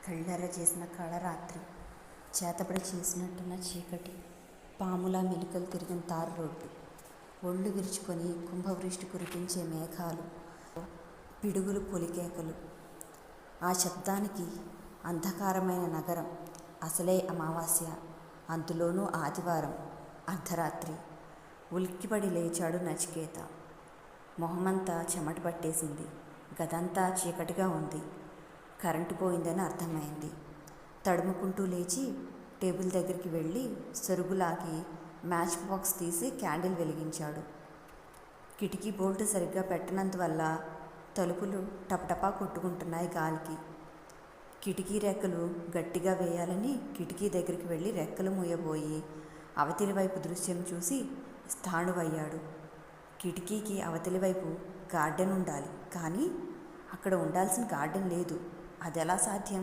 కళ్ళెర్ర చేసిన కళరాత్రి, చేతబడి చేసినట్టున్న చీకటి, పాములా మెలికలు తిరిగిన తారు రోడ్డు, ఒళ్ళు విరుచుకొని కుంభవృష్టి కురిపించే మేఘాలు, పిడుగులు పొలికేకలు. ఆ శబ్దానికి అంధకారమైన నగరం. అసలే అమావాస్య, అందులోనూ ఆదివారం అర్ధరాత్రి. ఉలిక్కిపడి లేచాడు నచికేత. మొహమంతా చెమట పట్టేసింది. గదంతా చీకటిగా ఉంది. కరెంటు పోయిందని అర్థమైంది. తడుముకుంటూ లేచి టేబుల్ దగ్గరికి వెళ్ళి సొరుగులాగి మ్యాచ్ బాక్స్ తీసి క్యాండిల్ వెలిగించాడు. కిటికీ బోల్ట్ సరిగ్గా పెట్టనందువల్ల తలుపులు టపటపా కొట్టుకుంటున్నాయి గాలికి. కిటికీ రెక్కలు గట్టిగా వేయాలని కిటికీ దగ్గరికి వెళ్ళి రెక్కలు మూయబోయి అవతలి వైపు దృశ్యం చూసి స్థాణువయ్యాడు. కిటికీకి అవతలి వైపు గార్డెన్ ఉండాలి, కానీ అక్కడ ఉండాల్సిన గార్డెన్ లేదు. అదెలా సాధ్యం?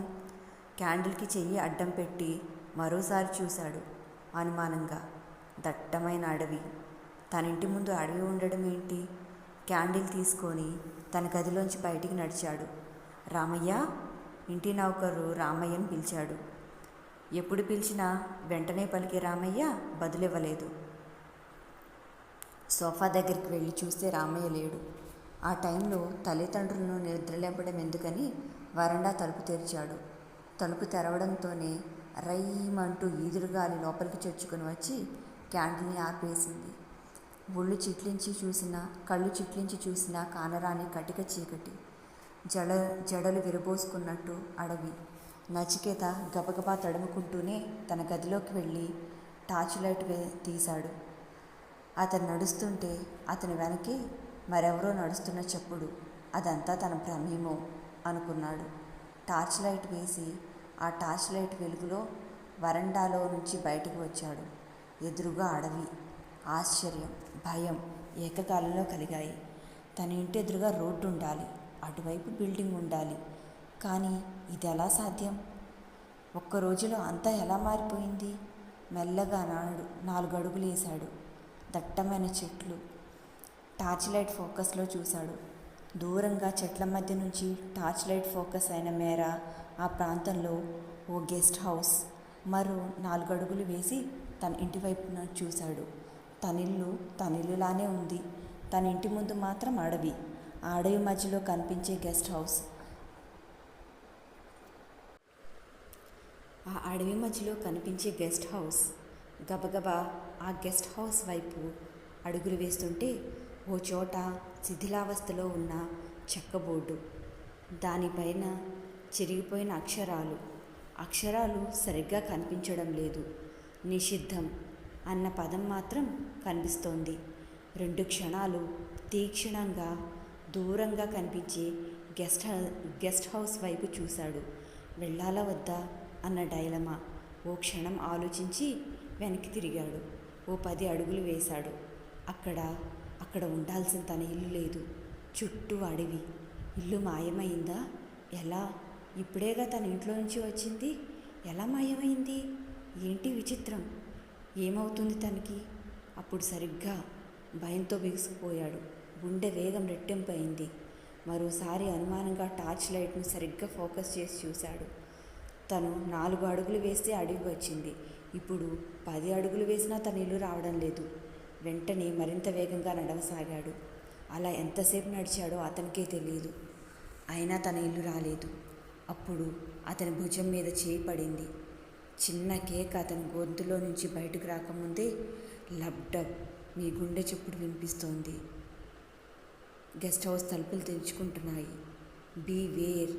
క్యాండిల్కి చెయ్యి అడ్డం పెట్టి మరోసారి చూశాడు అనుమానంగా. దట్టమైన అడవి. తన ఇంటి ముందు అడవి ఉండడం ఏంటి? క్యాండిల్ తీసుకొని తన గదిలోంచి బయటికి నడిచాడు. రామయ్య! ఇంటి నౌకరు రామయ్యని పిలిచాడు. ఎప్పుడు పిలిచినా వెంటనే పలికే రామయ్య బదులివ్వలేదు. సోఫా దగ్గరికి వెళ్ళి చూస్తే రామయ్య లేడు. ఆ టైంలో తల్లిదండ్రులను నిద్రలేపడం ఎందుకని వరండా తలుపు తెరిచాడు. తలుపు తెరవడంతోనే రైమంటూ ఈదురుగాలి లోపలికి చొచ్చుకొని వచ్చి క్యాండిల్ని ఆర్పేసింది. కళ్ళు చిట్లించి చూసినా కానరాని కటిక చీకటి. జడలు విరబోసుకున్నట్టు అడవి. నచికేత గబగబా తడుముకుంటూనే తన గదిలోకి వెళ్ళి టార్చ్ లైట్ తీశాడు. అతను నడుస్తుంటే అతని వెనకే మరెవరో నడుస్తున్న చప్పుడు. అదంతా తన భ్రమేమో అనుకున్నాడు. టార్చ్ లైట్ వేసి ఆ టార్చ్ లైట్ వెలుగులో వరండాలో నుంచి బయటకు వచ్చాడు. ఎదురుగా అడవి. ఆశ్చర్యం, భయం ఏకకాలంలో కలిగాయి. తన ఇంటి ఎదురుగా రోడ్డు ఉండాలి, అటువైపు బిల్డింగ్ ఉండాలి. కానీ ఇది ఎలా సాధ్యం? ఒక్క రోజులో అంతా ఎలా మారిపోయింది? మెల్లగా 4 అడుగులు వేశాడు. దట్టమైన చెట్లు. టార్చ్ లైట్ ఫోకస్లో చూశాడు. దూరంగా చెట్ల మధ్య నుంచి టార్చ్ లైట్ ఫోకస్ అయిన మేర ఆ ప్రాంతంలో ఓ గెస్ట్ హౌస్. మరో 4 అడుగులు వేసి తన ఇంటి వైపున చూశాడు. తనిల్లులానే ఉంది. తన ఇంటి ముందు మాత్రం అడవి. ఆ అడవి మధ్యలో కనిపించే గెస్ట్ హౌస్. గబగబా ఆ గెస్ట్ హౌస్ వైపు అడుగులు వేస్తుంటే ఓ చోట శిథిలావస్థలో ఉన్న చెక్క బోర్డు. దానిపైన చిరిగిపోయిన అక్షరాలు సరిగ్గా కనిపించడం లేదు. నిషిద్ధం అన్న పదం మాత్రం కనిపిస్తోంది. 2 క్షణాలు తీక్షణంగా దూరంగా కనిపించే గెస్ట్ హౌస్ వైపు చూశాడు. వెళ్ళాలా వద్దా అన్న డైలమా. ఓ క్షణం ఆలోచించి వెనక్కి తిరిగాడు. ఓ 10 అడుగులు వేశాడు. అక్కడ ఉండాల్సిన తన ఇల్లు లేదు. చుట్టూ అడవి. ఇల్లు మాయమైందా? ఎలా? ఇప్పుడేగా తన ఇంట్లో నుంచి వచ్చింది. ఎలా మాయమైంది? ఏంటి విచిత్రం? ఏమవుతుంది తనకి? అప్పుడు సరిగ్గా భయంతో బిగుసుకుపోయాడు. గుండె వేగం రెట్టింపయింది. మరోసారి అనుమానంగా టార్చ్ లైట్ను సరిగ్గా ఫోకస్ చేసి చూశాడు. తను 4 అడుగులు వేస్తే అడవి వచ్చింది. ఇప్పుడు 10 అడుగులు వేసినా తన ఇల్లు రావడం లేదు. వెంటనే మరింత వేగంగా నడవసాగాడు. అలా ఎంతసేపు నడిచాడో అతనికే తెలియదు. అయినా తన ఇల్లు రాలేదు. అప్పుడు అతని భుజం మీద చేయి పడింది. చిన్న కేక అతని గొంతులో నుంచి బయటకు రాకముందే లబ్డబ్ మీ గుండె చప్పుడు వినిపిస్తోంది. గెస్ట్ హౌస్ తలుపులు తెరుచుకుంటున్నాయి. Beware.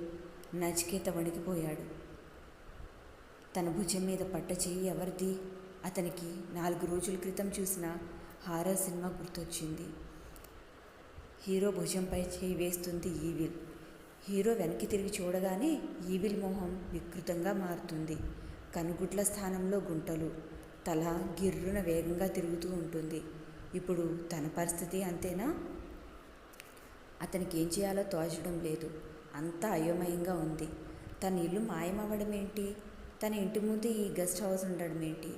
నచికేత వణికిపోయాడు. తన భుజం మీద పట్ట చేయి ఎవరిది? అతనికి 4 రోజుల క్రితం చూసిన హారర్ సినిమా గుర్తొచ్చింది. హీరో భుజంపై చేయి వేస్తుంది ఈవిల్. హీరో వెనక్కి తిరిగి చూడగానే ఈవిల్ మొహం వికృతంగా మారుతుంది. కనుగుడ్ల స్థానంలో గుంటలు. తల గిర్రున వేగంగా తిరుగుతూ ఉంటుంది. ఇప్పుడు తన పరిస్థితి అంతేనా? అతనికి ఏం చేయాలో తోచడం లేదు. అంతా అయోమయంగా ఉంది. తన ఇల్లు మాయమవ్వడం ఏంటి? తన ఇంటి ముందు ఈ గెస్ట్ హౌస్ ఉండడం ఏంటి?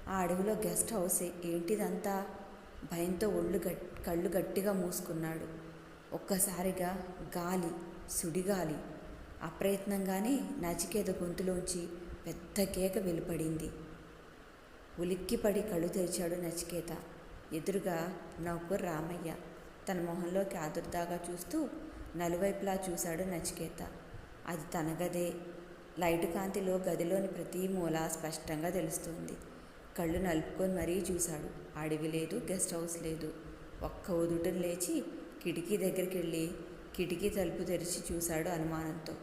ఆ అడవిలో గెస్ట్ హౌస్ ఏంటిదంతా? భయంతో కళ్ళు గట్టిగా మూసుకున్నాడు. ఒక్కసారిగా సుడిగాలి అప్రయత్నంగానే నచికేత గొంతులోంచి పెద్ద కేక వెలువడింది. ఉలిక్కిపడి కళ్ళు తెరిచాడు నచికేత. ఎదురుగా నౌకరు రామయ్య. తన మొహంలోకి ఆదుర్దాగా చూస్తూ నలువైపులా చూశాడు నచికేత. అది తన గదే. లైటు కాంతిలో గదిలోని ప్రతి మూల స్పష్టంగా తెలుస్తోంది. కళ్ళు నలుపుకొని మరీ చూశాడు. అడవి లేదు, గెస్ట్ హౌస్ లేదు. ఒక్క ఉదుటను లేచి కిటికీ దగ్గరికి వెళ్ళి కిటికీ తలుపు తెరిచి చూశాడు అనుమానంతో.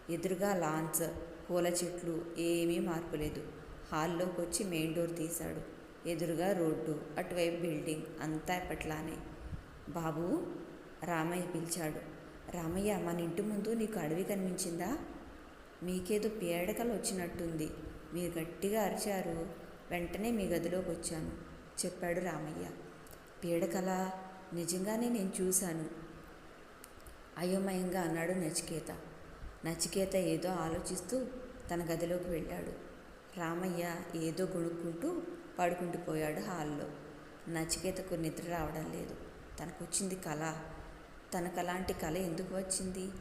ఎదురుగా లాన్స్, పూల చెట్లు, ఏమీ మార్పు లేదు. హాల్లోకి వచ్చి మెయిన్ డోర్ తీశాడు. ఎదురుగా రోడ్డు, అటువైపు బిల్డింగ్, అంతా ఎప్పట్లానే. బాబూ, రామయ్య పిలిచాడు. రామయ్య, మన ఇంటి ముందు నీకు అడవి కనిపించిందా? మీకేదో పీడకలు వచ్చినట్టుంది. మీరు గట్టిగా అరిచారు. వెంటనే మీ గదిలోకి వచ్చాను చెప్పాడు రామయ్య. పీడకల? నిజంగానే నేను చూశాను అయోమయంగా అన్నాడు నచికేత. నచికేత ఏదో ఆలోచిస్తూ తన గదిలోకి వెళ్ళాడు. రామయ్య ఏదో గొణుక్కుంటూ పడుకుంటుపోయాడు హాల్లో. నచికేతకు నిద్ర రావడం లేదు. తనకొచ్చింది కళ. తనకలాంటి కళ ఎందుకు వచ్చింది?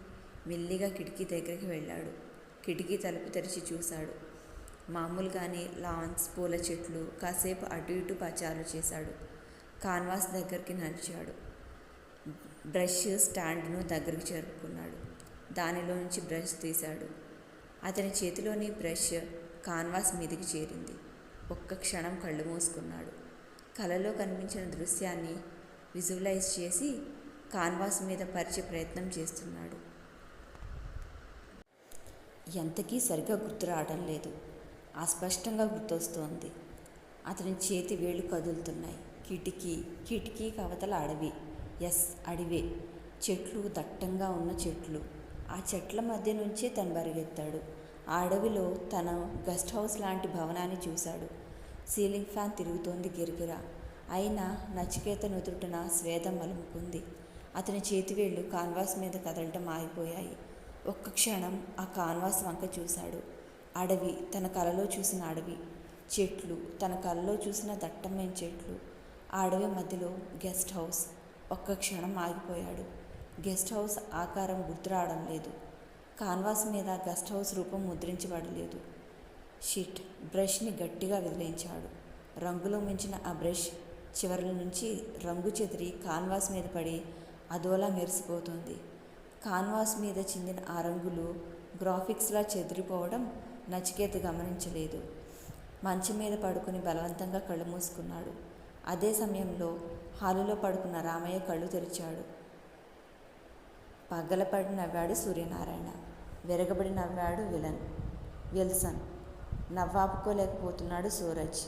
మెల్లిగా కిటికీ దగ్గరికి వెళ్ళాడు. కిటికీ తలుపు తెరిచి చూశాడు. మామూలుగానే లాన్స్, పూల చెట్లు. కాసేపు అటు ఇటు పచారు చేశాడు. కాన్వాస్ దగ్గరికి నడిచాడు. బ్రష్ స్టాండ్ను దగ్గరికి చేరుకున్నాడు. దానిలోంచి బ్రష్ తీశాడు. అతని చేతిలోని బ్రష్ కాన్వాస్ మీదికి చేరింది. ఒక్క క్షణం కళ్ళు మూసుకున్నాడు. కలలో కనిపించిన దృశ్యాన్ని విజువలైజ్ చేసి కాన్వాస్ మీద పరిచే ప్రయత్నం చేస్తున్నాడు. ఎంతకీ సరిగ్గా గుర్తు రావడం లేదు. అస్పష్టంగా గుర్తొస్తోంది. అతని చేతి వేళ్ళు కదులుతున్నాయి. కిటికీకి అవతల అడవి. ఎస్, అడివే. చెట్లు, దట్టంగా ఉన్న చెట్లు. ఆ చెట్ల మధ్య నుంచే తను పరిగెత్తాడు. ఆ అడవిలో తన గెస్ట్ హౌస్ లాంటి భవనాన్ని చూశాడు. సీలింగ్ ఫ్యాన్ తిరుగుతోంది గిరిగిరా. అయినా నచికేత నుదుటిన స్వేదం అలుముకుంది. అతని చేతివేళ్లు కాన్వాస్ మీద కదలటం ఆగిపోయాయి. ఒక్క క్షణం ఆ కాన్వాస్ వంక చూశాడు. అడవి, తన కలలో చూసిన అడవి. చెట్లు, తన కలలో చూసిన దట్టమైన చెట్లు. ఆ అడవి మధ్యలో గెస్ట్ హౌస్. ఒక్క క్షణం ఆగిపోయాడు. గెస్ట్ హౌస్ ఆకారం గుర్తు రావడం లేదు. కాన్వాస్ మీద గెస్ట్ హౌస్ రూపం ముద్రించబడలేదు. షిట్. బ్రష్ని గట్టిగా విదిలించాడు. రంగులో మించిన ఆ బ్రష్ చివరల నుంచి రంగు చెదిరి కాన్వాస్ మీద పడి అదోలా మెరిసిపోతుంది. కాన్వాస్ మీద చిందిన ఆ రంగులు గ్రాఫిక్స్లా చెదిరిపోవడం నచికేత గమనించలేదు. మంచం మీద పడుకుని బలవంతంగా కళ్ళు మూసుకున్నాడు. అదే సమయంలో హాలులో పడుకున్న రామయ్య కళ్ళు తెరిచాడు. పగలపడి నవ్వాడు సూర్యనారాయణ. విరగబడి నవ్వాడు విల్సన్. నవ్వాపుకోలేకపోతున్నాడు సూరజ్.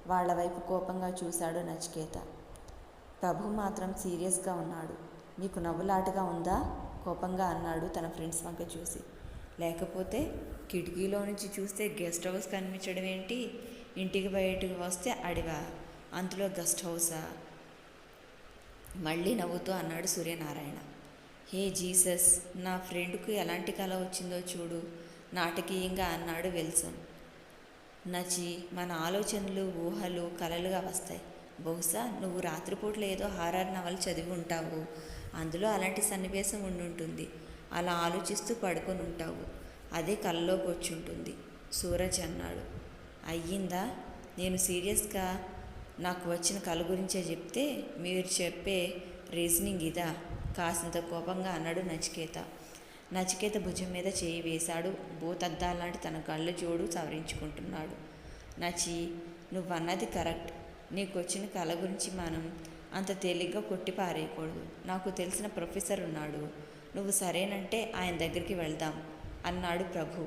వాళ్ల వైపు కోపంగా చూశాడు నచికేత. ప్రభు మాత్రం సీరియస్గా ఉన్నాడు. మీకు నవ్వులాటగా ఉందా? కోపంగా అన్నాడు తన ఫ్రెండ్స్ వంక చూసి. లేకపోతే కిటికీలో నుంచి చూస్తే గెస్ట్ హౌస్ కనిపించడం ఏంటి? ఇంటికి బయటకు వస్తే అడివా, అంతలో గెస్ట్ హౌసా? మళ్ళీ నవ్వుతూ అన్నాడు సూర్యనారాయణ. హే జీసస్, నా ఫ్రెండ్కు ఎలాంటి కళ వచ్చిందో చూడు నాటకీయంగా అన్నాడు విల్సన్. నచి, మన ఆలోచనలు, ఊహలు కలలుగా వస్తాయి. బహుశా నువ్వు రాత్రిపూట్ల ఏదో హారర్ నవల చదివి ఉంటావు. అందులో అలాంటి సన్నివేశం ఉండుంటుంది. అలా ఆలోచిస్తూ పడుకొని ఉంటావు. అదే కలలోకి వచ్చి ఉంటుంది సూరజ్ అన్నాడు. అయ్యిందా? నేను సీరియస్గా నాకు వచ్చిన కళ గురించే చెప్తే మీరు చెప్పే రీజనింగ్ ఇదా? కాసింత కోపంగా అన్నాడు నచికేత. నచికేత భుజం మీద చేయి వేశాడు. భూతద్దాలాంటి తన కళ్ళ జోడు సవరించుకుంటున్నాడు. నచి, నువ్వన్నది కరెక్ట్. నీకు వచ్చిన కళ గురించి మనం అంత తేలిగ్గా కొట్టి పారేయకూడదు. నాకు తెలిసిన ప్రొఫెసర్ ఉన్నాడు. నువ్వు సరేనంటే ఆయన దగ్గరికి వెళ్దాం అన్నాడు ప్రభు.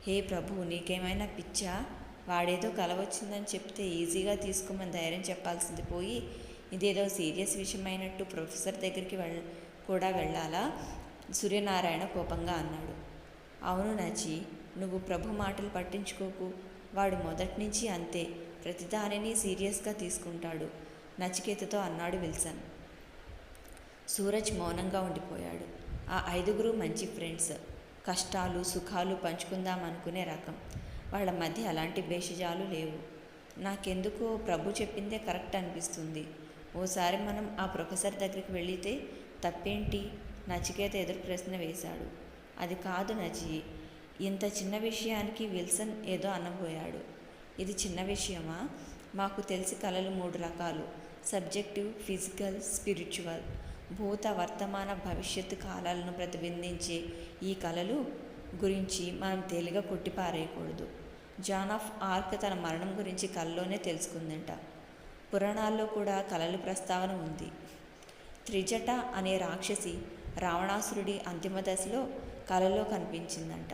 హే ప్రభు, నీకేమైనా పిచ్చా? వాడేదో కల వచ్చిందని చెప్తే ఈజీగా తీసుకోమని ధైర్యం చెప్పాల్సింది పోయి ఇదేదో సీరియస్ విషయమైనట్టు ప్రొఫెసర్ దగ్గరికి కూడా వెళ్ళాలా? సూర్యనారాయణ కోపంగా అన్నాడు. అవును నచి, నువ్వు ప్రభు మాటలు పట్టించుకోకు. వాడు మొదటి నుంచి అంతే, ప్రతిదానిని సీరియస్గా తీసుకుంటాడు నచికేతతో అన్నాడు విల్సన్. సూరజ్ మౌనంగా ఉండిపోయాడు. ఆ 5గురు మంచి ఫ్రెండ్స్. కష్టాలు సుఖాలు పంచుకుందామనుకునే రకం. వాళ్ళ మధ్య అలాంటి భేషజాలు లేవు. నాకెందుకో ప్రభు చెప్పిందే కరెక్ట్ అనిపిస్తుంది. ఓసారి మనం ఆ ప్రొఫెసర్ దగ్గరికి వెళితే తప్పేంటి? నచికేత ఎదురు ప్రశ్న వేశాడు. అది కాదు నజీ. ఇంత చిన్న విషయానికి విల్సన్ ఏదో అనబోయాడు. ఇది చిన్న విషయమా? మాకు తెలిసి కళలు 3 రకాలు: సబ్జెక్టివ్, ఫిజికల్, స్పిరిచువల్. భూత, వర్తమాన, భవిష్యత్తు కాలాలను ప్రతిబింబించే ఈ కళలు గురించి మనం తేలిగా కొట్టిపారేయకూడదు. జాన్ ఆఫ్ ఆర్క్ తన మరణం గురించి కలలోనే తెలుసుకుందంట. పురాణాల్లో కూడా కలలు ప్రస్తావన ఉంది. త్రిజట అనే రాక్షసి రావణాసురుడి అంతిమ దశలో కలలో కనిపించిందంట.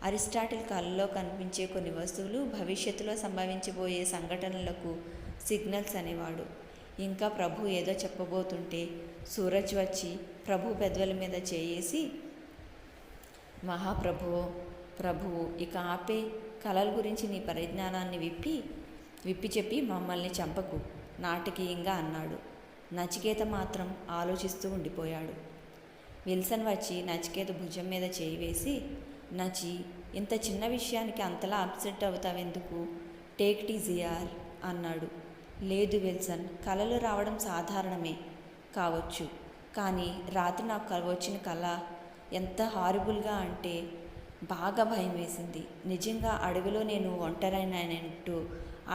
అరిస్టాటిల్ కలలో కనిపించే కొన్ని వస్తువులు భవిష్యత్తులో సంభవించబోయే సంఘటనలకు సిగ్నల్స్ అనేవాడు. ఇంకా ప్రభు ఏదో చెప్పబోతుంటే సూరజ్ వచ్చి ప్రభు పెదవుల మీద చేయేసి, మహాప్రభువో, ప్రభువు ఇక ఆపే, కళల గురించి నీ పరిజ్ఞానాన్ని విప్పి చెప్పి మమ్మల్ని చంపకు నాటకీయంగా అన్నాడు. నచికేత మాత్రం ఆలోచిస్తూ ఉండిపోయాడు. విల్సన్ వచ్చి నచికేత భుజం మీద చేయి వేసి, నచి, ఇంత చిన్న విషయానికి అంతలా అప్సెట్ అవుతావెందుకు? టేక్ ఇట్ ఈజియర్ అన్నాడు. లేదు విల్సన్, కలలు రావడం సాధారణమే కావచ్చు, కానీ రాత్రి నాకు వచ్చిన కళ ఎంత హారిబుల్గా అంటే బాగా భయం వేసింది. నిజంగా అడవిలో నేను ఒంటరైనట్టు,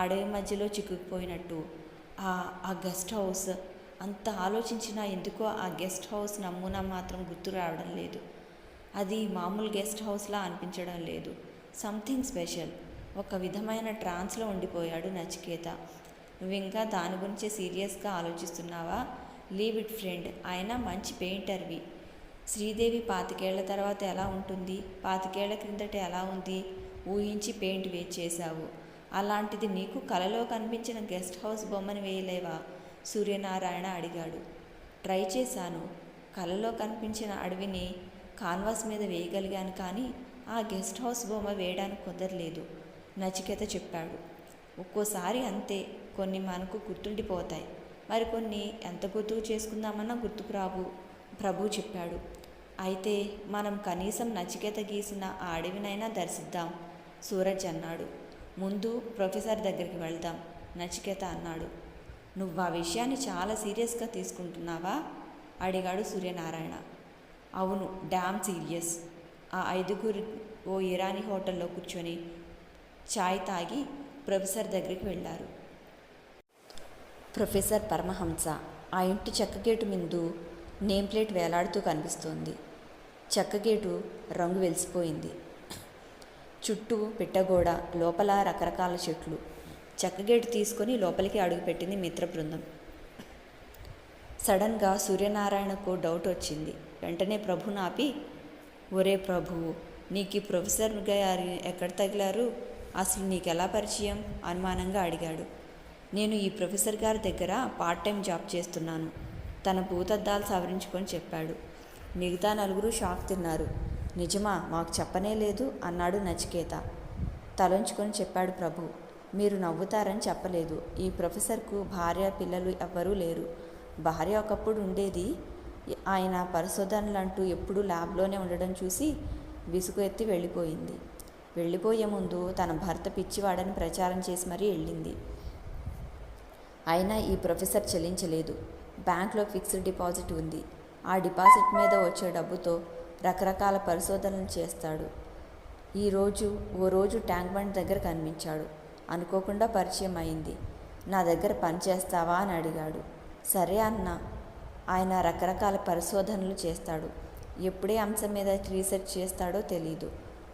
అడవి మధ్యలో చిక్కుకుపోయినట్టు. ఆ గెస్ట్ హౌస్, అంత ఆలోచించినా ఎందుకో ఆ గెస్ట్ హౌస్ నమూనా మాత్రం గుర్తు రావడం లేదు. అది మామూలు గెస్ట్ హౌస్లా అనిపించడం లేదు. Something special. ఒక విధమైన ట్రాన్స్లో ఉండిపోయాడు నచికేత. నువ్వింకా దాని గురించే సీరియస్గా ఆలోచిస్తున్నావా? Leave it friend. ఆయన మంచి పెయింటర్వి. శ్రీదేవి 25 ఏళ్ల తర్వాత ఎలా ఉంటుంది, 25 ఏళ్ల క్రిందట ఎలా ఉంది ఊహించి పెయింట్ చేశావు. అలాంటిది నీకు కలలో కనిపించిన గెస్ట్ హౌస్ బొమ్మను వేయలేవా? సూర్యనారాయణ అడిగాడు. ట్రై చేశాను. కలలో కనిపించిన అడవిని కాన్వాస్ మీద వేయగలిగాను, కానీ ఆ గెస్ట్ హౌస్ బొమ్మ వేయడానికి కుదరలేదు, నచికేత చెప్పాడు. ఒక్కోసారి అంతే, కొన్ని మనకు గుర్తుండిపోతాయి, మరికొన్ని ఎంత గుర్తుకు చేసుకుందామన్నా గుర్తుకు రావు, ప్రభు చెప్పాడు. అయితే మనం కనీసం నచికేత గీసిన ఆ అడవినైనా దర్శిద్దాం, సూరజ్ అన్నాడు. ముందు ప్రొఫెసర్ దగ్గరికి వెళ్దాం, నచికేత అన్నాడు. నువ్వు ఆ విషయాన్ని చాలా సీరియస్గా తీసుకుంటున్నావా? అడిగాడు సూర్యనారాయణ. అవును, డామ్ సీరియస్. ఆ 5 ఓ ఇరానీ హోటల్లో కూర్చొని చాయ్ తాగి ప్రొఫెసర్ దగ్గరికి వెళ్ళారు. ప్రొఫెసర్ పరమహంస. ఆ ఇంటి చెక్కగేటు ముందు నేమ్ ప్లేట్ వేలాడుతూ కనిపిస్తోంది. చెక్కగేటు రంగు వెలిసిపోయింది. చుట్టూ పిట్టగోడ, లోపల రకరకాల చెట్లు. చెక్కగేటు తీసుకొని లోపలికి అడుగుపెట్టింది మిత్ర బృందం. సడన్గా సూర్యనారాయణకు డౌట్ వచ్చింది. వెంటనే ప్రభుని ఆపి, ఒరే ప్రభువు, నీకు ప్రొఫెసర్ గారు ఎక్కడ తగిలారు? అసలు నీకెలా పరిచయం? అనుమానంగా అడిగాడు. నేను ఈ ప్రొఫెసర్ గారి దగ్గర పార్ట్ టైం జాబ్ చేస్తున్నాను, తన భూతద్దాలు సవరించుకొని చెప్పాడు. మిగతా 4 షాక్ తిన్నారు. నిజమా? మాకు చెప్పనే లేదు అన్నాడు నచికేత. తలంచుకొని చెప్పాడు ప్రభు. మీరు నవ్వుతారని చెప్పలేదు. ఈ ప్రొఫెసర్కు భార్య, పిల్లలు ఎవ్వరూ లేరు. భార్య ఒకప్పుడు ఉండేది. ఆయన పరిశోధనలంటూ ఎప్పుడూ ల్యాబ్లోనే ఉండడం చూసి విసుగు ఎత్తి వెళ్ళిపోయింది. వెళ్ళిపోయే ముందు తన భర్త పిచ్చివాడని ప్రచారం చేసి మరీ వెళ్ళింది. అయినా ఈ ప్రొఫెసర్ చెల్లించలేదు. బ్యాంక్లో ఫిక్స్డ్ డిపాజిట్ ఉంది. ఆ డిపాజిట్ మీద వచ్చే డబ్బుతో రకరకాల పరిశోధనలు చేస్తాడు. ఓ రోజు ట్యాంక్ బండ్ దగ్గర కనిపించాడు. అనుకోకుండా పరిచయం అయింది. నా దగ్గర పని చేస్తావా అని అడిగాడు. సరే అన్న. ఆయన రకరకాల పరిశోధనలు చేస్తాడు. ఎప్పుడే అంశం మీద రీసెర్చ్ చేస్తాడో తెలీదు.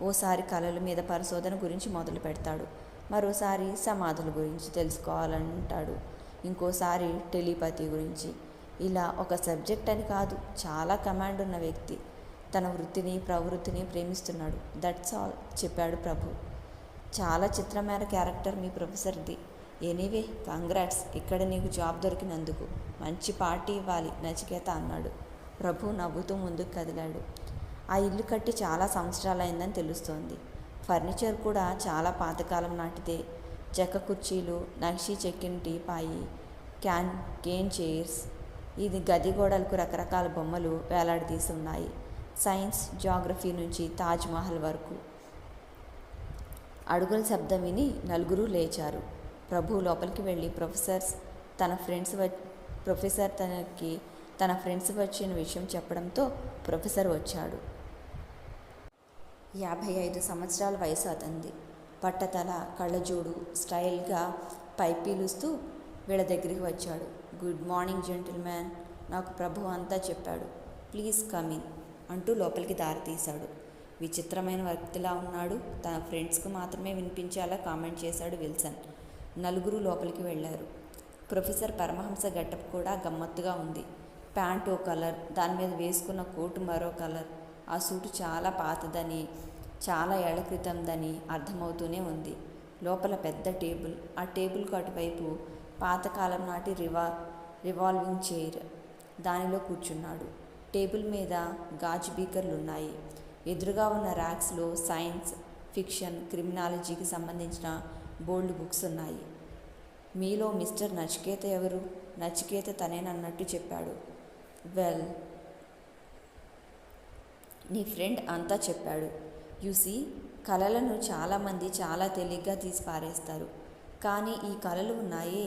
ఓసారి కళల మీద పరిశోధన గురించి మొదలు పెడతాడు, మరోసారి సమాధుల గురించి తెలుసుకోవాలంటాడు, ఇంకోసారి టెలిపతి గురించి. ఇలా ఒక సబ్జెక్ట్ అని కాదు, చాలా కమాండ్ ఉన్న వ్యక్తి. తన వృత్తిని, ప్రవృత్తిని ప్రేమిస్తున్నాడు. దట్స్ ఆల్ చెప్పాడు ప్రభు. చాలా చిత్రమైన క్యారెక్టర్ మీ ప్రొఫెసర్ది. ఎనీవే, కంగ్రాట్స్ ఇక్కడ నీకు జాబ్ దొరికినందుకు. మంచి పార్టీ ఇవ్వాలి, నచికేత అన్నాడు. ప్రభు నవ్వుతూ ముందుకు కదిలాడు. ఆ ఇల్లు కట్టి చాలా సంవత్సరాలైందని తెలుస్తోంది. ఫర్నిచర్ కూడా చాలా పాతకాలం నాటిదే. చెక్క కుర్చీలు, నక్షి చెక్కిన టీపాయి, కేన్ చైర్స్. ఇది గది గోడలకు రకరకాల బొమ్మలు వేలాడదీసి ఉన్నాయి. సైన్స్, జాగ్రఫీ నుంచి తాజ్మహల్ వరకు. అడుగుల శబ్దం విని 4 లేచారు. ప్రభు లోపలికి వెళ్ళి తన ఫ్రెండ్స్ వచ్చిన విషయం చెప్పడంతో ప్రొఫెసర్ వచ్చాడు. 55 సంవత్సరాల వయసు అతనిది. పట్టతల, కళ్ళజోడు, స్టైల్గా పైప్ పీలుస్తూ వీళ్ళ దగ్గరికి వచ్చాడు. గుడ్ మార్నింగ్ జెంటిల్మ్యాన్, నాకు ప్రభు అంతా చెప్పాడు. ప్లీజ్ కమ్ ఇన్ అంటూ లోపలికి దారి తీశాడు. విచిత్రమైన వ్యక్తిలా ఉన్నాడు. తన ఫ్రెండ్స్కు మాత్రమే వినిపించేలా కామెంట్ చేశాడు విల్సన్. నలుగురు లోపలికి వెళ్ళారు. ప్రొఫెసర్ పరమహంస గెటప్ కూడా గమ్మత్తుగా ఉంది. ప్యాంట్ ఓ కలర్, దాని మీద వేసుకున్న కోటు మరో కలర్. ఆ సూటు చాలా పాతదని, చాలా ఏళ్ల క్రితందని అర్థమవుతూనే ఉంది. లోపల పెద్ద టేబుల్, ఆ టేబుల్కు అటువైపు పాతకాలం నాటి రివాల్వింగ్ చైర్. దానిలో కూర్చున్నాడు. టేబుల్ మీద గాజు బీకర్లున్నాయి. ఎదురుగా ఉన్న ర్యాక్స్లో సైన్స్ ఫిక్షన్, క్రిమినాలజీకి సంబంధించిన బోల్డ్ బుక్స్ ఉన్నాయి. మీలో మిస్టర్ నచికేత ఎవరు? నచికేత తనేనన్నట్టు చెప్పాడు. వెల్, నీ ఫ్రెండ్ అంతా చెప్పాడు. యూసీ, కళలను చాలామంది చాలా తేలిగ్గా తీసి పారేస్తారు. కానీ ఈ కళలు ఉన్నాయే,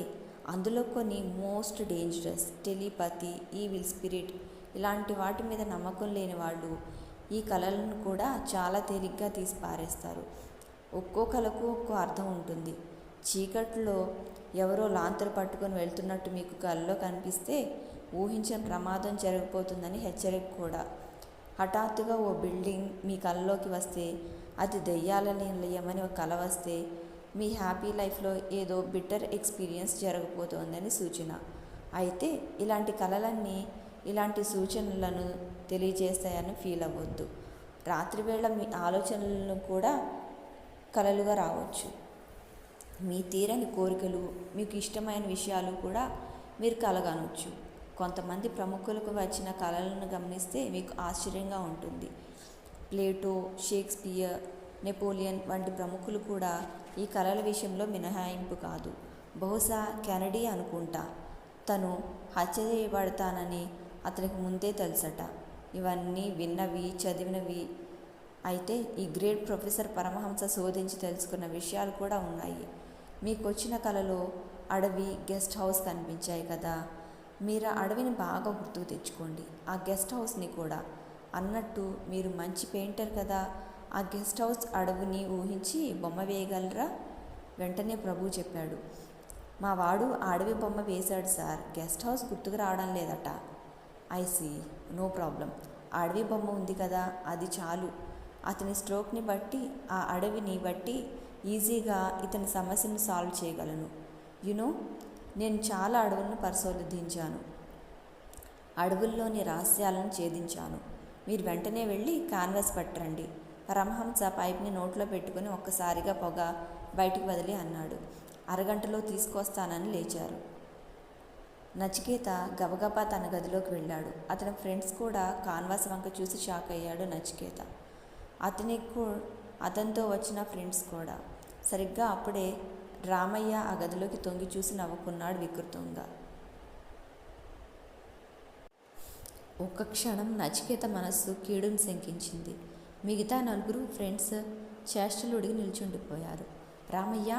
అందులో కొన్ని most dangerous. Telepathy, evil spirit ఇలాంటి వాటి మీద నమ్మకం లేని వాళ్ళు ఈ కళలను కూడా చాలా తేలిగ్గా తీసి పారేస్తారు. ఒక్కో కళకు ఒక్కో అర్థం ఉంటుంది. చీకట్లో ఎవరో లాంతరు పట్టుకొని వెళ్తున్నట్టు మీకు కలలో కనిపిస్తే ఊహించని ప్రమాదం జరగబోతుందని హెచ్చరిక కూడా. హఠాత్తుగా ఓ బిల్డింగ్ మీ కలలోకి వస్తే, అది దెయ్యాల నిలయమని ఒక కల వస్తే, మీ హ్యాపీ లైఫ్లో ఏదో బిట్టర్ ఎక్స్పీరియన్స్ జరగబోతోందని సూచన. అయితే ఇలాంటి కలలన్నీ ఇలాంటి సూచనలను తెలియజేస్తాయని ఫీల్ అవ్వద్దు. రాత్రివేళ మీ ఆలోచనలను కూడా కలలుగా రావచ్చు. మీ తీరని కోరికలు, మీకు ఇష్టమైన విషయాలు కూడా మీరు కలగనొచ్చు. కొంతమంది ప్రముఖులకు వచ్చిన కళలను గమనిస్తే మీకు ఆశ్చర్యంగా ఉంటుంది. ప్లేటో, షేక్స్పియర్, నెపోలియన్ వంటి ప్రముఖులు కూడా ఈ కళల విషయంలో మినహాయింపు కాదు. బహుశా కెనడీ అనుకుంటా. తను హత్య చేయబడతానని అతనికి ముందే తెలుసట. ఇవన్నీ విన్నవి, చదివినవి. అయితే ఈ గ్రేట్ ప్రొఫెసర్ పరమహంస శోధించి తెలుసుకున్న విషయాలు కూడా ఉన్నాయి. మీకు వచ్చిన కళలో అడవి, గెస్ట్ హౌస్ కనిపించాయి కదా. మీరు ఆ అడవిని బాగా గుర్తుకు తెచ్చుకోండి, ఆ గెస్ట్ హౌస్ని కూడా. అన్నట్టు మీరు మంచి పెయింటర్ కదా, ఆ గెస్ట్ హౌస్, అడవిని ఊహించి బొమ్మ వేయగలరా? వెంటనే ప్రభు చెప్పాడు. మా వాడు ఆ అడవి బొమ్మ వేశాడు సార్, గెస్ట్ హౌస్ గుర్తుకు రావడం లేదట. I see, no problem. ఆ అడవి బొమ్మ ఉంది కదా, అది చాలు. అతని స్ట్రోక్ని బట్టి, ఆ అడవిని బట్టి ఈజీగా ఇతని సమస్యను సాల్వ్ చేయగలను. యునో, నేను చాలా అడవులను పరిశోధించాను, అడవుల్లోని రహస్యాలను ఛేదించాను. మీరు వెంటనే వెళ్ళి కాన్వాస్ పట్టరండి. పరమహంస పైప్ని నోట్లో పెట్టుకుని ఒక్కసారిగా పొగ బయటికి వదిలి అన్నాడు. అరగంటలో తీసుకొస్తానని లేచారు. నచికేత గబగబా తన గదిలోకి వెళ్ళాడు. అతని ఫ్రెండ్స్ కూడా కాన్వాస్ వంక చూసి షాక్ అయ్యాడు నచికేత. అతనితో వచ్చిన ఫ్రెండ్స్ కూడా. సరిగ్గా అప్పుడే రామయ్య ఆ గదిలోకి తొంగి చూసి నవ్వుకున్నాడు వికృతంగా. ఒక్క క్షణం నచికేత మనస్సు కీడును శంకించింది. మిగతా నలుగురు ఫ్రెండ్స్ చేష్టలు ఉడిగి నిల్చుండిపోయారు. రామయ్య,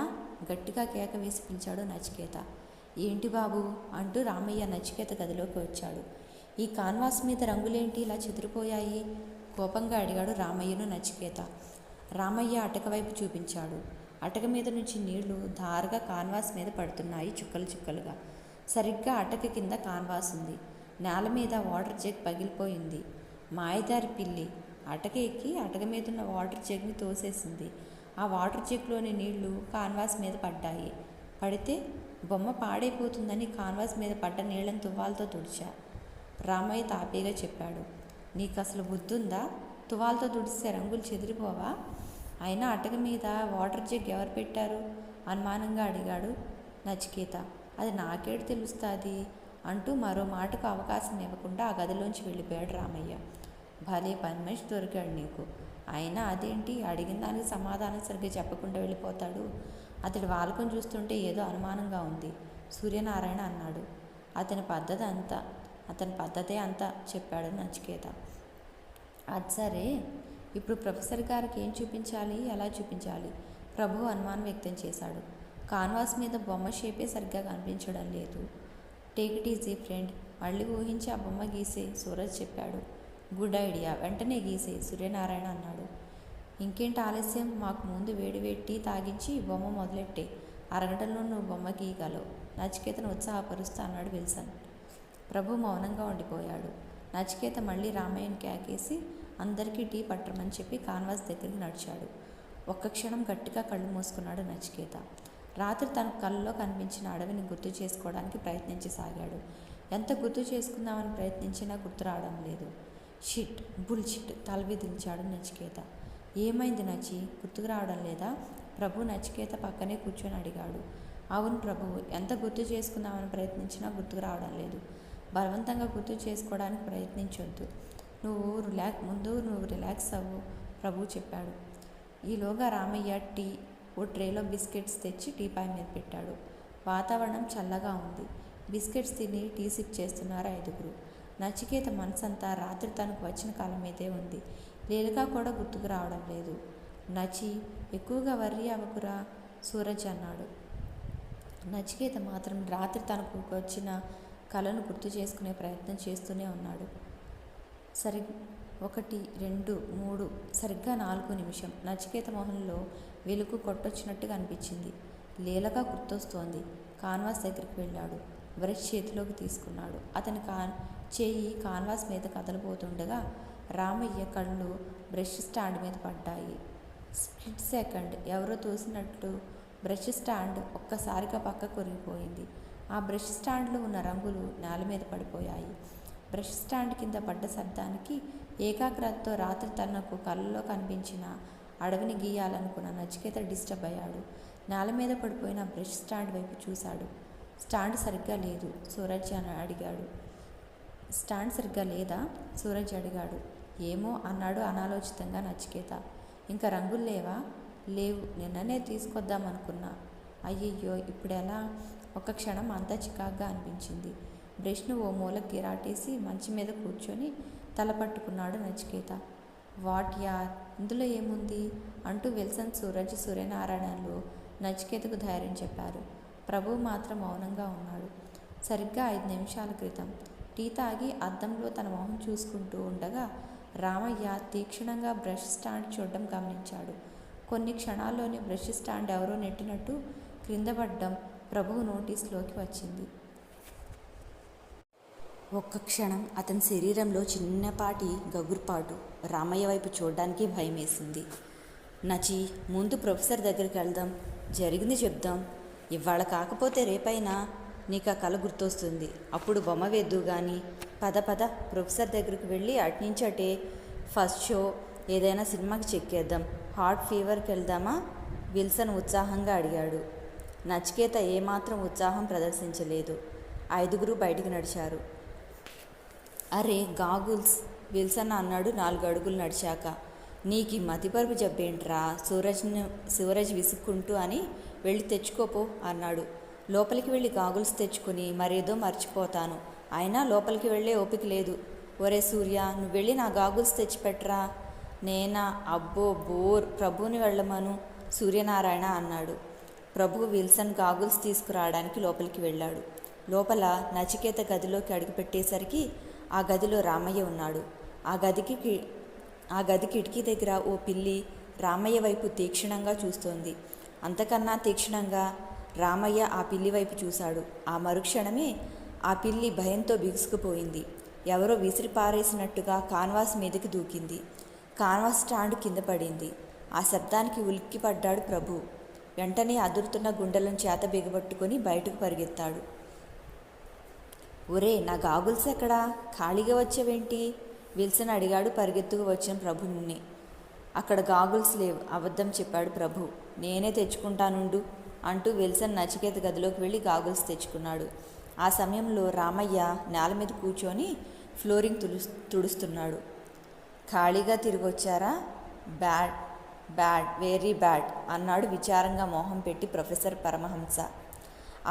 గట్టిగా కేక వేసి పిలిచాడు నచికేత. ఏంటి బాబు అంటూ రామయ్య నచికేత గదిలోకి వచ్చాడు. ఈ కాన్వాస్ మీద రంగులేంటి ఇలా చెదిరిపోయాయి? కోపంగా అడిగాడు రామయ్యను నచికేత. రామయ్య అటక వైపు చూపించాడు. అటక మీద నుంచి నీళ్లు ధారగా కాన్వాస్ మీద పడుతున్నాయి, చుక్కలు చుక్కలుగా. సరిగ్గా అటక కింద కాన్వాస్ ఉంది. నేల మీద వాటర్ జగ్ పగిలిపోయింది. మాయదారి పిల్లి అటక ఎక్కి అటక మీదున్న వాటర్ జగ్ని తోసేసింది. ఆ వాటర్ జగ్లోని నీళ్లు కాన్వాస్ మీద పడ్డాయి. పడితే బొమ్మ పాడైపోతుందని కాన్వాస్ మీద పడ్డ నీళ్లను తువ్వాలతో తుడిచా. రామయ్య తాపీగా చెప్పాడు. నీకు అసలు బుద్ధుందా? తువ్వాలతో తుడిస్తే రంగులు చెదిరిపోవా? అయినా అటక మీద వాటర్ జగ్ ఎవరు పెట్టారు? అనుమానంగా అడిగాడు నచికేత. అది నాకేడు తెలుస్తుంది అంటూ మరో మాటకు అవకాశం ఇవ్వకుండా ఆ గదిలోంచి వెళ్ళిపోయాడు రామయ్య. భలే పని మనిషి దొరికాడు నీకు. అయినా అదేంటి, అడిగిన దానికి సమాధానం సరిగ్గా చెప్పకుండా వెళ్ళిపోతాడు. అతడి వాలకం చూస్తుంటే ఏదో అనుమానంగా ఉంది, సూర్యనారాయణ అన్నాడు. అతని పద్ధతే అంతా చెప్పాడు నచికేత. అది సరే, ఇప్పుడు ప్రొఫెసర్ గారికి ఏం చూపించాలి, ఎలా చూపించాలి? ప్రభు అనుమానం వ్యక్తం చేశాడు. కాన్వాస్ మీద బొమ్మ షేపే సరిగ్గా కనిపించడం లేదు. టేక్ ఇట్ ఈజీ ఫ్రెండ్, మళ్ళీ ఊహించి ఆ బొమ్మ గీసే, సూరజ్ చెప్పాడు. గుడ్ ఐడియా, వెంటనే గీసే, సూర్యనారాయణ అన్నాడు. ఇంకేంటి ఆలస్యం, మాకు ముందు వేడివేడి టీ తాగించి బొమ్మ మొదలెట్టే. అరగంటలో నువ్వు బొమ్మ గీయగలవు, నచికేతను ఉత్సాహపరుస్తూ అన్నాడు విల్సన్. ప్రభు మౌనంగా ఉండిపోయాడు. నచికేత మళ్ళీ రామయ్యని కేకేసి అందరికీ టీ పట్టమని చెప్పి కాన్వాస్ దగ్గరికి నడిచాడు. ఒక్క క్షణం గట్టిగా కళ్ళు మూసుకున్నాడు నచికేత. రాత్రి తన కళ్ళలో కనిపించిన అడవిని గుర్తు చేసుకోవడానికి ప్రయత్నించసాగాడు. ఎంత గుర్తు చేసుకుందామని ప్రయత్నించినా గుర్తు రావడం లేదు. షిట్, బుల్షిట్ తలవిదిల్చాడు నచికేత. ఏమైంది నచి, గుర్తుకు రావడం లేదా? ప్రభు నచికేత పక్కనే కూర్చొని అడిగాడు. అవును ప్రభువు, ఎంత గుర్తు చేసుకుందామని ప్రయత్నించినా గుర్తుకు రావడం లేదు. బలవంతంగా గుర్తు చేసుకోవడానికి ప్రయత్నించొద్దు. ముందు నువ్వు రిలాక్స్ అవ్వు, ప్రభు చెప్పాడు. ఈలోగా రామయ్య ఓ ట్రేలో బిస్కెట్స్ తెచ్చి టీపాయ్ మీద పెట్టాడు. వాతావరణం చల్లగా ఉంది. బిస్కెట్స్ తిని టీ సిప్ చేస్తున్నారు 5. నచికేత మనసంతా రాత్రి తనకు వచ్చిన కాలం మీదే ఉంది. లీలగా కూడా గుర్తుకు రావడం లేదు. నచి, ఎక్కువగా వర్రీ అవ్వకురా, సూరజ్ అన్నాడు. నచికేత మాత్రం రాత్రి తనకు వచ్చిన కళను గుర్తు చేసుకునే ప్రయత్నం చేస్తూనే ఉన్నాడు. 1, 2, 3, సరిగ్గా 4 నిమిషం. నచికేత మొహంలో వెలుగు కొట్టొచ్చినట్టుగా అనిపించింది. లీలగా గుర్తొస్తోంది. కాన్వాస్ దగ్గరికి వెళ్ళాడు. బ్రష్ చేతిలోకి తీసుకున్నాడు. అతని చేయి కాన్వాస్ మీద కదలబోతుండగా రామయ్య కళ్ళు బ్రష్ స్టాండ్ మీద పడ్డాయి. స్ప్లిట్ సెకండ్, ఎవరో తోసినట్లు బ్రష్ స్టాండ్ ఒక్కసారిగా పక్క కొరిగిపోయింది. ఆ బ్రష్ స్టాండ్లో ఉన్న రంగులు నేల మీద పడిపోయాయి. బ్రష్ స్టాండ్ కింద పడ్డ శబ్దానికి ఏకాగ్రతతో రాత్రి తనకు కళ్ళలో కనిపించిన అడవిని గీయాలనుకున్న నచికేత డిస్టర్బ్ అయ్యాడు. నేల మీద పడిపోయిన బ్రష్ స్టాండ్ వైపు చూశాడు. స్టాండ్ సరిగ్గా లేదు, సూరజ్ అడిగాడు. స్టాండ్ సరిగ్గా లేదా? సూరజ్ అడిగాడు. ఏమో అన్నాడు అనాలోచితంగా నచికేత. ఇంకా రంగులు లేవా? లేవు, నిన్ననే తీసుకొద్దామనుకున్నా. అయ్యయ్యో, ఇప్పుడెలా? ఒక క్షణం అంతా చికాగ్గా అనిపించింది. బ్రష్ను ఓ మూల గిరాటేసి మంచి మీద కూర్చొని తల పట్టుకున్నాడు నచికేత. వాట్ యార్, ఇందులో ఏముంది అంటూ విల్సన్, సూరజ్, సూర్యనారాయణలు నచికేతకు ధైర్యం చెప్పారు. ప్రభు మాత్రం మౌనంగా ఉన్నాడు. సరిగ్గా 5 నిమిషాల క్రితం టీ తాగి అద్దంలో తన మొహం చూసుకుంటూ ఉండగా రామయ్య తీక్షణంగా బ్రష్ స్టాండ్ చూడడం గమనించాడు. కొన్ని క్షణాల్లోనే బ్రష్ స్టాండ్ ఎవరో నెట్టినట్టు క్రింద పడ్డం ప్రభువు నోటీస్లోకి వచ్చింది. ఒక్క క్షణం అతని శరీరంలో చిన్నపాటి గగుర్పాటు. రామయ్య వైపు చూడడానికి భయం వేసింది. నచి, ముందు ప్రొఫెసర్ దగ్గరికి వెళ్దాం, జరిగింది చెప్దాం. ఇవాళ కాకపోతే రేపైనా నీకు ఆ కళ గుర్తొస్తుంది. అప్పుడు బొమ్మ వేద్దు కానీ. పద ప్రొఫెసర్ దగ్గరికి వెళ్ళి అట్నుంచి అటే ఫస్ట్ షో ఏదైనా సినిమాకి చెక్కేద్దాం. హార్ట్ ఫీవర్కి వెళ్దామా? విల్సన్ ఉత్సాహంగా అడిగాడు. నచికేత ఏమాత్రం ఉత్సాహం ప్రదర్శించలేదు. 5 బయటికి నడిచారు. అరే గాగుల్స్, విల్సన్ అన్నాడు 4 అడుగులు నడిచాక. నీకు మతిపరుపు జబ్బేంట్రా, సూరజ్ విసుక్కుంటూ అని వెళ్ళి తెచ్చుకోపో అన్నాడు. లోపలికి వెళ్ళి గాగుల్స్ తెచ్చుకుని మరేదో మర్చిపోతాను. అయినా లోపలికి వెళ్ళే ఓపిక లేదు. ఒరే సూర్య, నువ్వు వెళ్ళి నా గాగుల్స్ తెచ్చిపెట్టరా. నేనా? అబ్బో బోర్, ప్రభుని వెళ్ళమను, సూర్యనారాయణ అన్నాడు. ప్రభు విల్సన్ గాగుల్స్ తీసుకురావడానికి లోపలికి వెళ్ళాడు. లోపల నచికేత గదిలోకి అడుగుపెట్టేసరికి ఆ గదిలో రామయ్య ఉన్నాడు. ఆ గది కిటికీ దగ్గర ఓ పిల్లి రామయ్య వైపు తీక్షణంగా చూస్తోంది. అంతకన్నా తీక్షణంగా రామయ్య ఆ పిల్లి వైపు చూశాడు. ఆ మరుక్షణమే ఆ పిల్లి భయంతో బిగుసుకుపోయింది. ఎవరో విసిరి పారేసినట్టుగా కాన్వాస్ మీదకి దూకింది. కాన్వాస్ స్టాండ్ కింద పడింది. ఆ శబ్దానికి ఉలిక్కిపడ్డాడు ప్రభు. వెంటనే అదురుతున్న గుండెలను చేత బిగబట్టుకొని బయటకు పరిగెత్తాడు. ఒరే, నా గాగుల్స్ ఎక్కడా? ఖాళీగా వచ్చేవేంటి? విల్సన్ అడిగాడు పరిగెత్తుకు వచ్చిన ప్రభుని. అక్కడ గాగుల్స్ లేవు, అబద్ధం చెప్పాడు ప్రభు. నేనే తెచ్చుకుంటానుండు అంటూ విల్సన్ నచికేత గదిలోకి వెళ్ళి గాగుల్స్ తెచ్చుకున్నాడు. ఆ సమయంలో రామయ్య నేల మీద కూర్చొని ఫ్లోరింగ్ తుడుస్తున్నాడు. ఖాళీగా తిరిగి వచ్చారా? బ్యాడ్, వెరీ బ్యాడ్ అన్నాడు విచారంగా మొహం పెట్టి ప్రొఫెసర్ పరమహంస.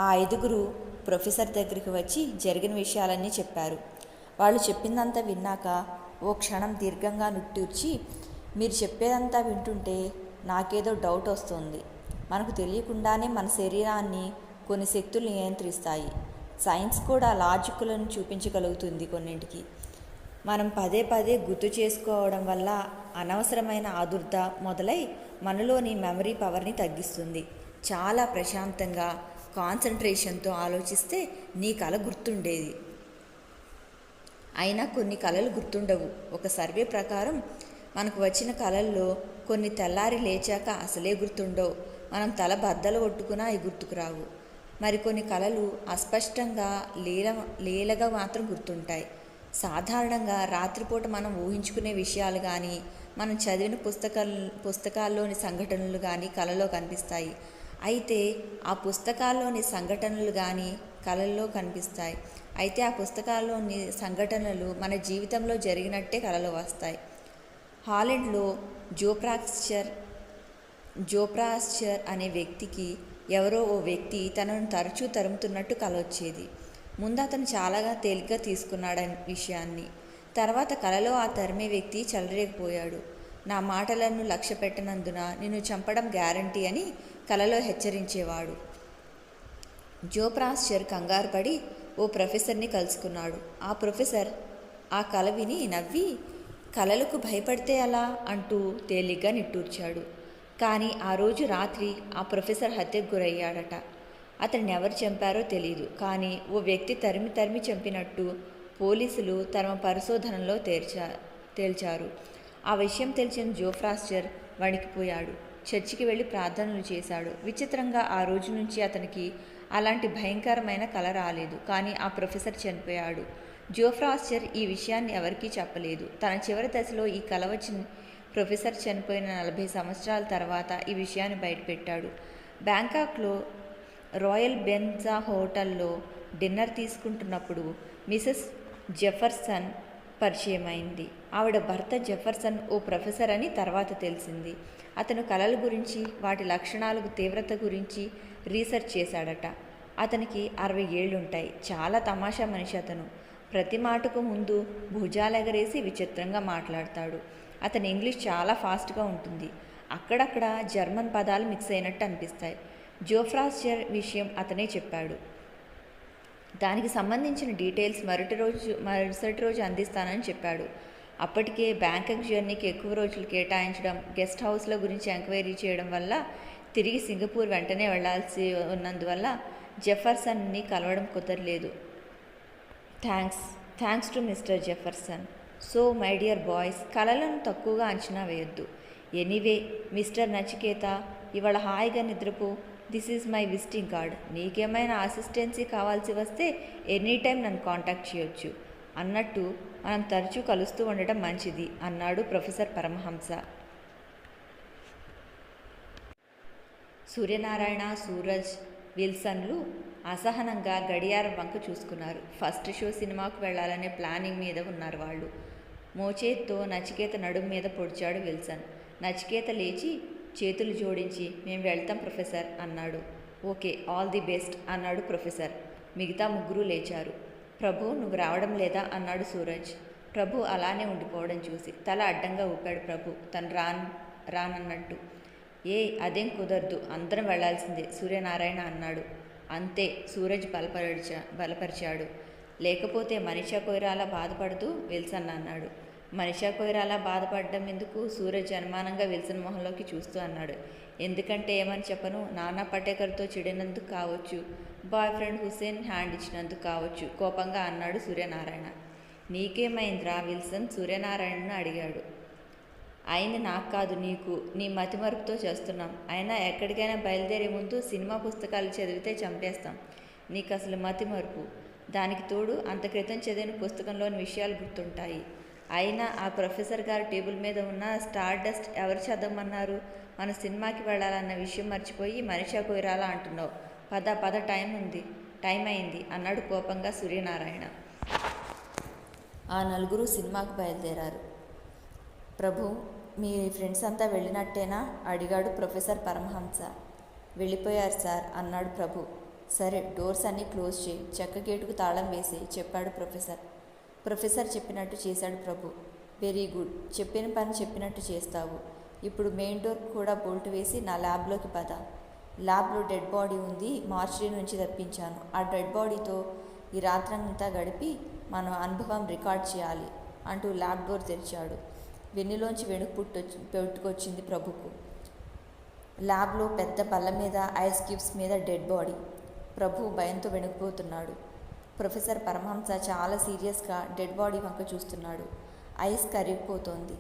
ఆ 5 ప్రొఫెసర్ దగ్గరికి వచ్చి జరిగిన విషయాలన్నీ చెప్పారు. వాళ్ళు చెప్పిందంతా విన్నాక ఓ క్షణం దీర్ఘంగా నిట్టూర్చి, మీరు చెప్పేదంతా వింటుంటే నాకేదో డౌట్ వస్తుంది. మనకు తెలియకుండానే మన శరీరాన్ని కొన్ని శక్తులు నియంత్రిస్తాయి. సైన్స్ కూడా లాజిక్లను చూపించగలుగుతుంది కొన్నింటికి. మనం పదే పదే గుర్తు చేసుకోవడం వల్ల అనవసరమైన ఆదుర్ద మొదలై మనలోని మెమరీ పవర్ని తగ్గిస్తుంది. చాలా ప్రశాంతంగా కాన్సన్ట్రేషన్తో ఆలోచిస్తే నీ కల గుర్తుండేది. అయినా కొన్ని కలలు గుర్తుండవు. ఒక సర్వే ప్రకారం మనకు వచ్చిన కలల్లో కొన్ని తెల్లారి లేచాక అసలే గుర్తుండవు. మనం తల బద్దలు కొట్టుకున్నా అవి గుర్తుకురావు. మరికొన్ని కలలు అస్పష్టంగా లీలగా మాత్రం గుర్తుంటాయి. సాధారణంగా రాత్రిపూట మనం ఊహించుకునే విషయాలు కానీ మనం చదివిన పుస్తకాల్లోని సంఘటనలు కానీ కలలో కనిపిస్తాయి. అయితే ఆ పుస్తకాల్లోని సంఘటనలు కానీ కలల్లో కనిపిస్తాయి. అయితే ఆ పుస్తకాల్లోని సంఘటనలు మన జీవితంలో జరిగినట్టే కలలో వస్తాయి. హాలండ్లో జోప్రాస్చర్ అనే వ్యక్తికి ఎవరో ఓ వ్యక్తి తనను తరచూ తరుముతున్నట్టు కల వచ్చేది. ముందు అతను చాలా తేలిగ్గా తీసుకున్నాడని విషయాన్ని. తర్వాత కలలో ఆ తరిమే వ్యక్తి చెలరేగిపోయాడు. నా మాటలను లక్ష్య పెట్టనందున నిన్ను చంపడం గ్యారంటీ అని కలలో హెచ్చరించేవాడు. జోప్రాస్చర్ కంగారు పడి ఓ ప్రొఫెసర్ని కలుసుకున్నాడు. ఆ ప్రొఫెసర్ ఆ కల విని నవ్వి, కలలకు భయపడితే అలా అంటూ తేలిగ్గా నిట్టూర్చాడు. కానీ ఆ రోజు రాత్రి ఆ ప్రొఫెసర్ హత్యకు గురయ్యాడట. అతన్ని ఎవరు చంపారో తెలియదు. కానీ ఓ వ్యక్తి తరిమి చంపినట్టు పోలీసులు తమ పరిశోధనలో తేల్చారు. ఆ విషయం తెలిసిన జోప్రాస్చర్ వణికిపోయాడు. చర్చికి వెళ్ళి ప్రార్థనలు చేశాడు. విచిత్రంగా ఆ రోజు నుంచి అతనికి అలాంటి భయంకరమైన కల రాలేదు. కానీ ఆ ప్రొఫెసర్ చనిపోయాడు. జోప్రాస్చర్ ఈ విషయాన్ని ఎవరికీ చెప్పలేదు. తన చివరి దశలో ఈ కల వచ్చిన ప్రొఫెసర్ చనిపోయిన 40 సంవత్సరాల తర్వాత ఈ విషయాన్ని బయటపెట్టాడు. బ్యాంకాక్లో రాయల్ బెంజా హోటల్లో డిన్నర్ తీసుకుంటున్నప్పుడు మిసెస్ జెఫర్సన్ పరిచయమైంది. ఆవిడ భర్త జెఫర్సన్ ఓ ప్రొఫెసర్ అని తర్వాత తెలిసింది. అతను కలల గురించి వాటి లక్షణాలకు తీవ్రత గురించి రీసెర్చ్ చేశాడట. అతనికి 60 ఏళ్లుంటాయి. చాలా తమాషా మనిషి అతను. ప్రతి మాటకు ముందు భుజాలెగరేసి విచిత్రంగా మాట్లాడతాడు. అతని ఇంగ్లీష్ చాలా ఫాస్ట్గా ఉంటుంది. అక్కడక్కడ జర్మన్ పదాలు మిక్స్ అయినట్టు అనిపిస్తాయి. జోప్రాస్చర్ విషయం అతనే చెప్పాడు. దానికి సంబంధించిన డీటెయిల్స్ మరుసటి రోజు అందిస్తానని చెప్పాడు. అప్పటికే బ్యాంకాక్ జర్నీకి ఎక్కువ రోజులు కేటాయించడం, గెస్ట్ హౌస్ల గురించి ఎంక్వైరీ చేయడం వల్ల తిరిగి సింగపూర్ వెంటనే వెళ్లాల్సి ఉన్నందువల్ల జెఫర్సన్ని కలవడం కుదరలేదు. Thanks to mister Jefferson. So my dear boys, కలలను తక్కువగా అంచనా వేయొద్దు. ఎనీవే మిస్టర్ నచికేత, ఇవాళ హాయిగా నిద్రపో. This is my visiting card. నీకేమైనా అసిస్టెన్సీ కావాల్సి వస్తే ఎనీ టైం నన్ను కాంటాక్ట్ చేయొచ్చు. అన్నట్టు మనం తరచూ కలుస్తూ ఉండటం మంచిది అన్నాడు ప్రొఫెసర్ పరమహంస. సూర్యనారాయణ, సూరజ్, విల్సన్లు అసహనంగా గడియారం వంక చూసుకున్నారు. ఫస్ట్ షో సినిమాకు వెళ్లాలనే ప్లానింగ్ మీద ఉన్నారు వాళ్ళు. మోచేత్తో నచికేత నడుం మీద పొడిచాడు విల్సన్. నచికేత లేచి చేతులు జోడించి, మేం వెళ్తాం ప్రొఫెసర్ అన్నాడు. ఓకే, ఆల్ ది బెస్ట్ అన్నాడు ప్రొఫెసర్. మిగతా ముగ్గురు లేచారు. ప్రభు, నువ్వు రావడం లేదా అన్నాడు సూరజ్. ప్రభు అలానే ఉండిపోవడం చూసి తల అడ్డంగా ఊపాడు ప్రభు, తను రానన్నట్టు. అదేం కుదరదు, అందరం వెళ్లాల్సిందే సూర్యనారాయణ అన్నాడు. అంతే, సూరజ్ బలపరిచాడు. లేకపోతే మనీషా కొయిరాల బాధపడుతూ విల్సన్ అన్నాడు. మనీషా కొయిరాల బాధపడడం ఎందుకు? సూరజ్ అనుమానంగా విల్సన్ మొహంలోకి చూస్తూ అన్నాడు. ఎందుకంటే ఏమని చెప్పను, నానా పటేకర్తో చెడినందుకు కావచ్చు, బాయ్ ఫ్రెండ్ హుసేన్ హ్యాండ్ ఇచ్చినందుకు కావచ్చు కోపంగా అన్నాడు సూర్యనారాయణ. నీకేమైందిరా విల్సన్ సూర్యనారాయణను అడిగాడు. అయింది నాకు కాదు, నీకు. నీ మతిమరుపుతో చేస్తున్నాం. అయినా ఎక్కడికైనా బయలుదేరే ముందు సినిమా పుస్తకాలు చదివితే చంపేస్తాం. నీకు అసలు మతిమరుపు. దానికి తోడు అంత క్రితం చదివిన పుస్తకంలోని విషయాలు గుర్తుంటాయి. అయినా ఆ ప్రొఫెసర్ గారు టేబుల్ మీద ఉన్న స్టార్ డస్ట్ ఎవరు చదవమన్నారు? మన సినిమాకి వెళ్ళాలన్న విషయం మర్చిపోయి మనీషా కొయిరాలా అంటున్నావు. పద టైం అయింది అన్నాడు కోపంగా సూర్యనారాయణ. ఆ నలుగురు సినిమాకు బయలుదేరారు. ప్రభు, మీ ఫ్రెండ్స్ అంతా వెళ్ళినట్టేనా అడిగాడు ప్రొఫెసర్ పరమహంస. వెళ్ళిపోయారు సార్ అన్నాడు ప్రభు. సరే, డోర్స్ అన్నీ క్లోజ్ చేయి, చెక్క గేటుకు తాళం వేసి చెప్పాడు ప్రొఫెసర్. ప్రొఫెసర్ చెప్పినట్టు చేశాడు ప్రభు. వెరీ గుడ్, చెప్పిన పని చెప్పినట్టు చేస్తావు. ఇప్పుడు మెయిన్ డోర్ కూడా బోల్ట్ వేసి నా ల్యాబ్లోకి పద. ల్యాబ్లో డెడ్ బాడీ ఉంది, మార్చిరీ నుంచి తెప్పించాను. ఆ డెడ్ బాడీతో ఈ రాత్రంతా గడిపి మన అనుభవం రికార్డ్ చేయాలి. అంటూ ల్యాబ్ డోర్ తెరిచాడు. వెన్నులోంచి పెట్టుకొచ్చింది ప్రభుకు. ల్యాబ్లో పెద్ద బల్ల మీద ఐస్ క్యూబ్స్ మీద డెడ్ బాడీ. ప్రభు భయంతో వెనుకపోతున్నాడు. ప్రొఫెసర్ పరమహంస చాలా సీరియస్గా డెడ్ బాడీ వంక చూస్తున్నాడు. ఐస్ కరిగిపోతోంది.